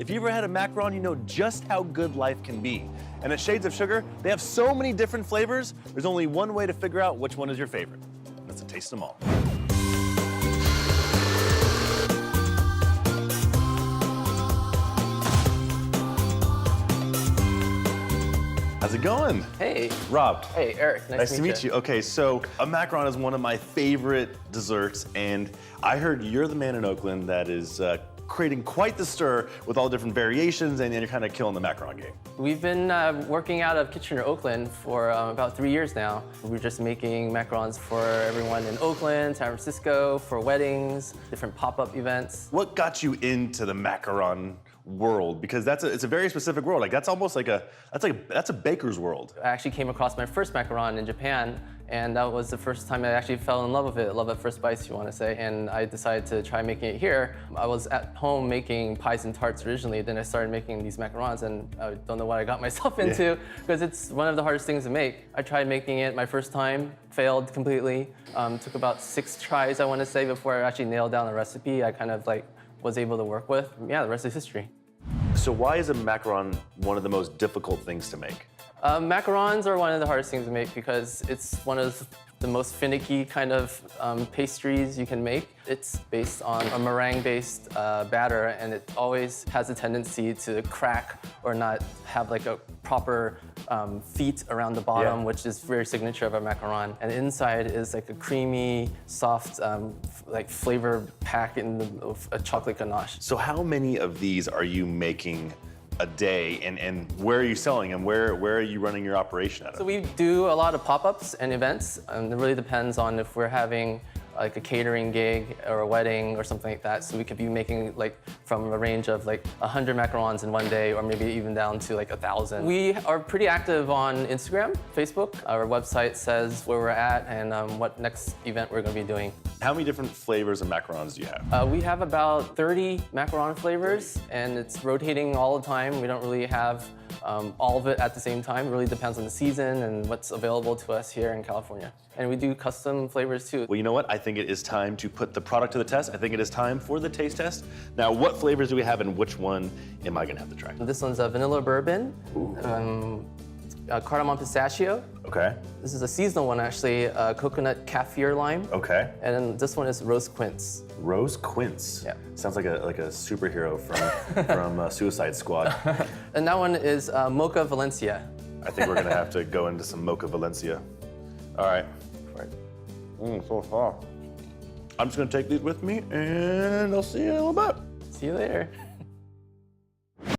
If you ever had a macaron, you know just how good life can be. And at Shades of Sugar, they have so many different flavors, there's only one way to figure out which one is your favorite. That's to taste them all. How's it going? Hey. Rob. Hey, Eric. Nice to meet you. Okay, so a macaron is one of my favorite desserts, and I heard you're the man in Oakland that is creating quite the stir with all different variations, and you're kind of killing the macaron game. We've been working out of Kitchener, Oakland for about 3 years now. We're just making macarons for everyone in Oakland, San Francisco, for weddings, different pop-up events. What got you into the macaron world? Because it's a very specific world. Like that's almost like that's a baker's world. I actually came across my first macaron in Japan, and that was the first time I actually fell in love with it. Love at first bite, you want to say. And I decided to try making it here. I was at home making pies and tarts originally, then I started making these macarons, and I don't know what I got myself into, because it's one of the hardest things to make. I tried making it my first time, failed completely. Took about 6 tries, I want to say, before I actually nailed down the recipe I kind of like was able to work with. Yeah, the rest is history. So why is a macaron one of the most difficult things to make? Macarons are one of the hardest things to make because it's one of the most finicky kind of pastries you can make. It's based on a meringue-based batter, and it always has a tendency to crack or not have like a proper feet around the bottom, which is very signature of a macaron. And inside is like a creamy, soft, like flavor pack of a chocolate ganache. So how many of these are you making a day, and where are you selling them? Where are you running your operation out of? So we do a lot of pop-ups and events, and it really depends on if we're having like a catering gig or a wedding or something like that. So we could be making like from a range of like 100 macarons in one day, or maybe even down to like 1,000. We are pretty active on Instagram, Facebook. Our website says where we're at and what next event we're going to be doing. How many different flavors of macarons do you have? We have about 30 macaron flavors, and it's rotating all the time. We don't really have all of it at the same time. It really depends on the season and what's available to us here in California. And we do custom flavors too. Well, you know what? I think it is time to put the product to the test. I think it is time for the taste test. Now, what flavors do we have, and which one am I gonna have to try? This one's a vanilla bourbon, cardamom pistachio. Okay. This is a seasonal one, actually, coconut kaffir lime. Okay. And then this one is rose quince. Rose quince. Yeah. Sounds like a superhero from Suicide Squad. And that one is mocha Valencia. I think we're gonna have to go into some mocha Valencia. All right. So far. I'm just gonna take these with me, and I'll see you in a little bit. See you later.